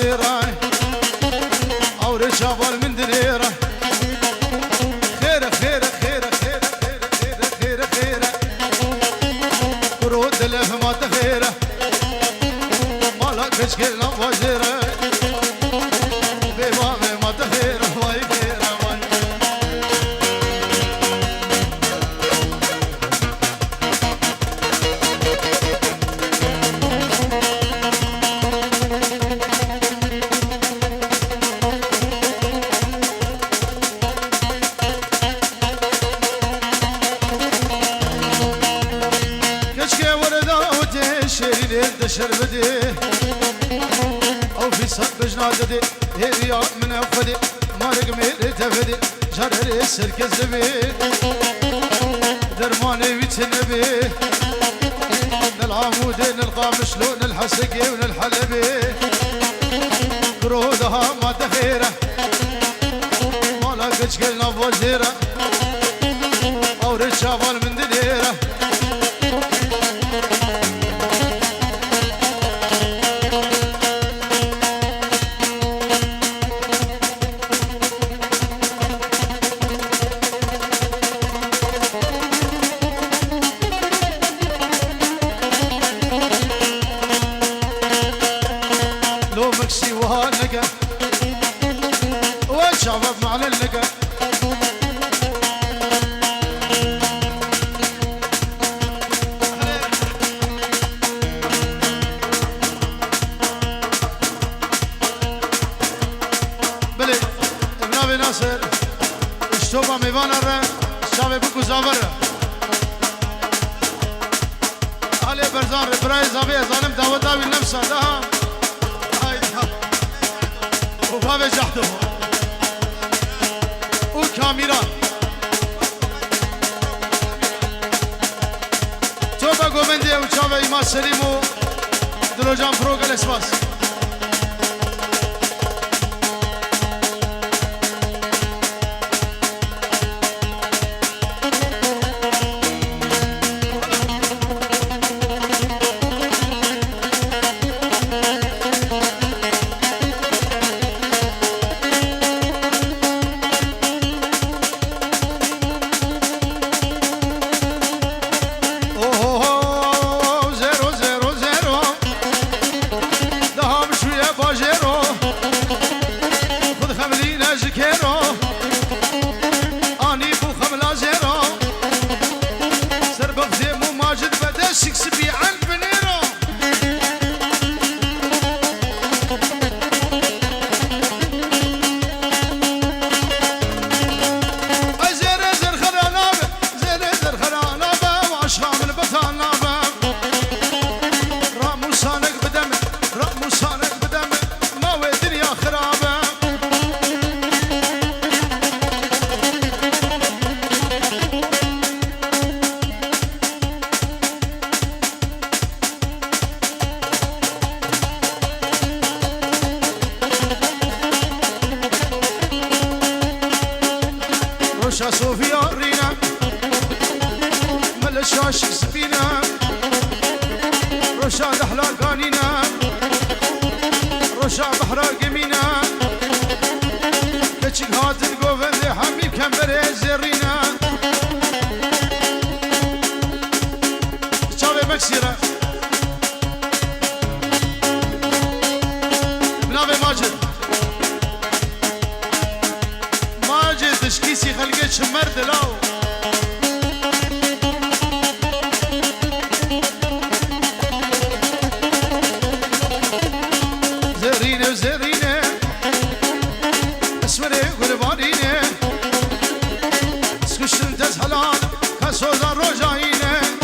زيرة أوري شافال من دليرة خيرة خيرة خيرة خيرة خيرة خيرة خيرة خيرة كرود الأهم ما تخيرة مالا كشكل نفجرة بيبا ما تخيرة واي خيرة واي شربدي او في صب جناددي هي من افدي مارق ميري تفدي جرري السلك الزبي درماني ويتنبي العمودي نلقى مشلون الحسقي ونالحلبي قرودها ما تخيره ما لاقتش قلنا بوزيره او رشافال من دليره والشباب معنا اللقا بلي ابن ابي ناصر اشتوبا ميوان الرا الشابي بكو زابر علي برزان ربراي زابي ظالم داوتا بالنفس ده وبابا جحده وكاميرا توبا غومندي وشابا إيمان سليمو دروجان فروق الاسباس روشا صوفيا رينا ملشاش سبينا روشا دحلا قانينا روشا بحرا قمينا كتشك هاتن قوفن دي حمي كمبري زرينا شابي مكسيرة بنابي ماجد تشكيسي خلقت شمرد لاو زرينة وزرينة اسمري قلبانينة سكشن تزهلان كسوزا روجاينة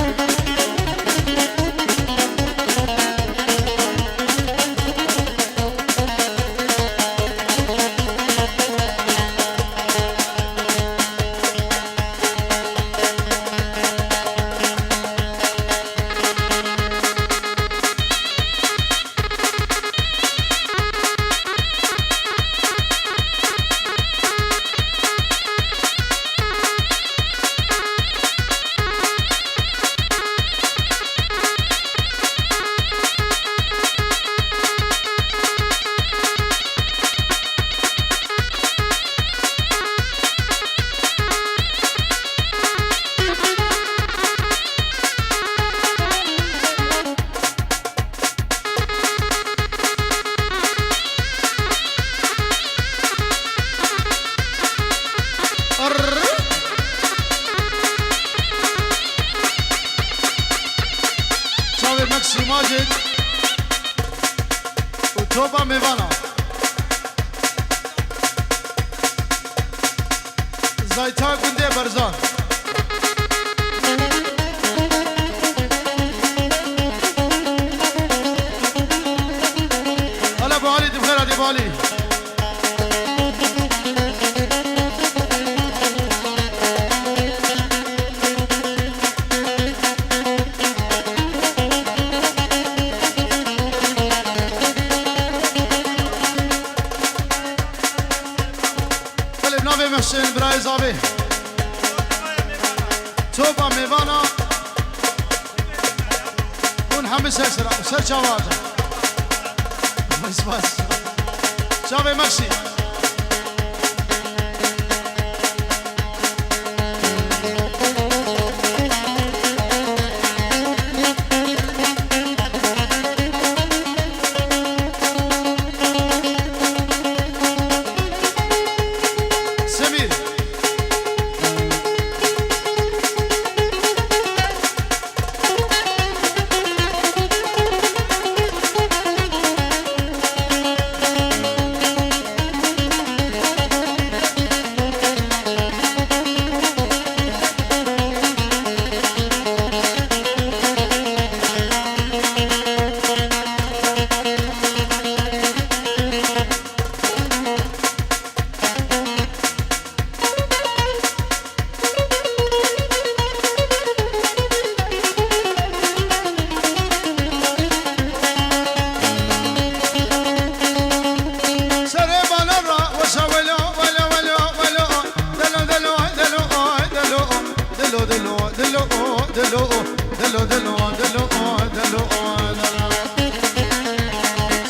ماجد وتوبة ميفانا زايتا قندي برزان هلا ابو علي بخير يا ابو علي محسن برايز ابي توبا ميفانا ونحمس اسرع سر شواجه بس شافي ماشي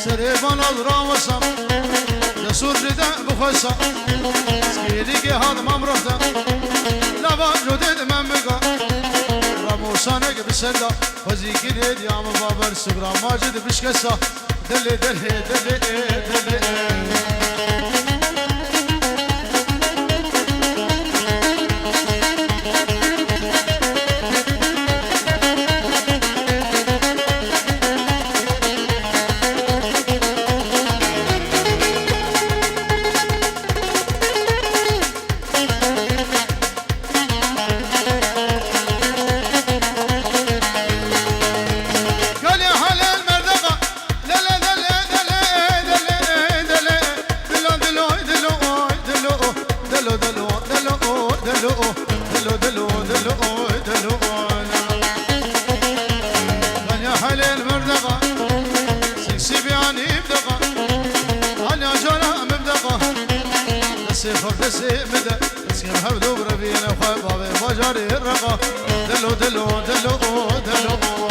سريبان الراوسة نسور رداء بخصة سكيليكي هذا ممرفة لابا جديد من بقى راموسانك بسندا فزيكي ليد يا مبابر سقرا ماجد بشكسة دلي دلي دلي دلي دلو دلو دلو دلو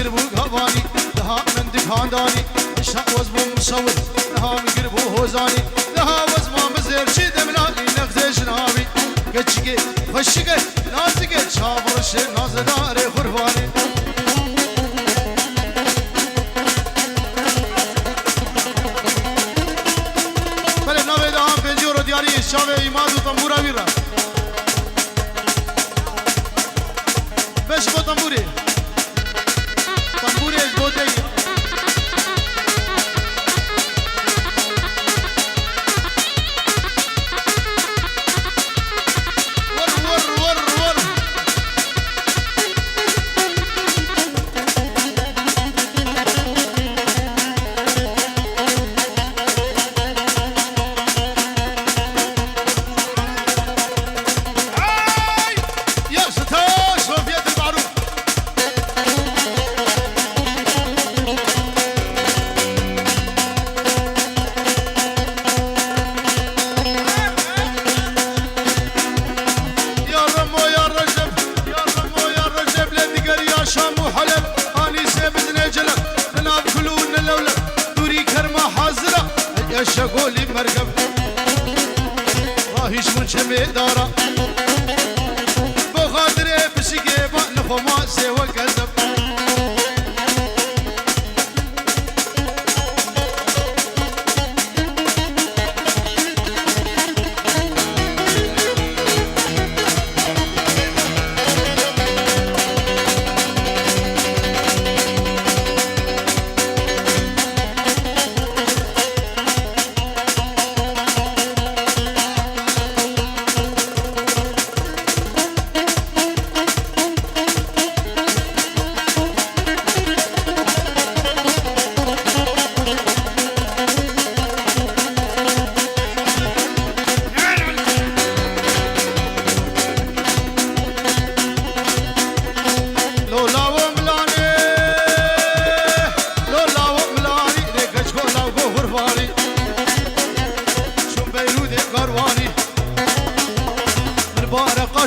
قلبو غواني لها من دكانداني اشتاق وزبو مصور لها من قلبو هوزاني لها وزما مزير شي دملاني نغزي جنابي قتشقي خشقي نازقي شابر الشي نازداري خرفاني بله نوه دهان بنجورو دیاری شاوه ایماد و تنبورا ویرا بش با تنبوری تنبوری اش بوده ای شغولي مركب راهيش من شمي دارا بخاطري بشيكي بقنفو ما سوى كذب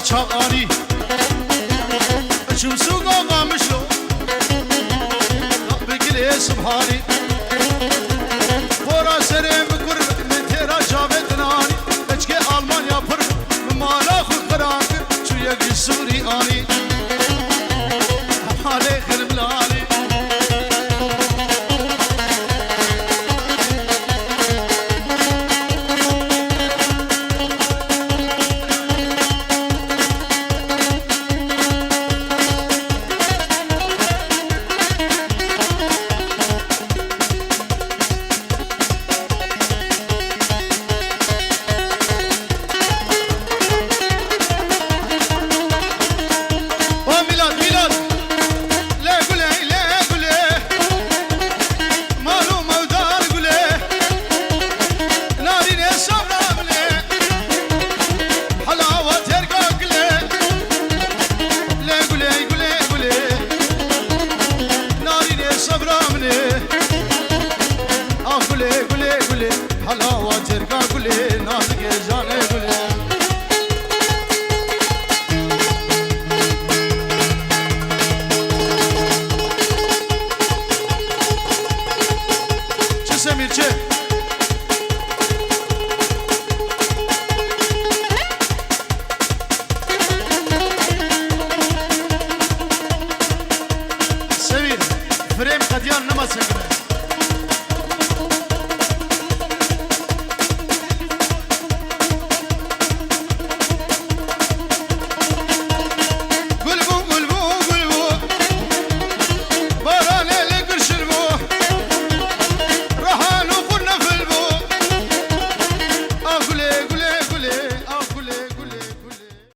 شغالي شو سوق قامشلو بقلي سبحاني ورا سريم قرب من تيرا جابت ناني اشكي المانيا فرق مالا خو قراك شو يقي سوري اني حالي خربلاني حلاوة ترقى قولي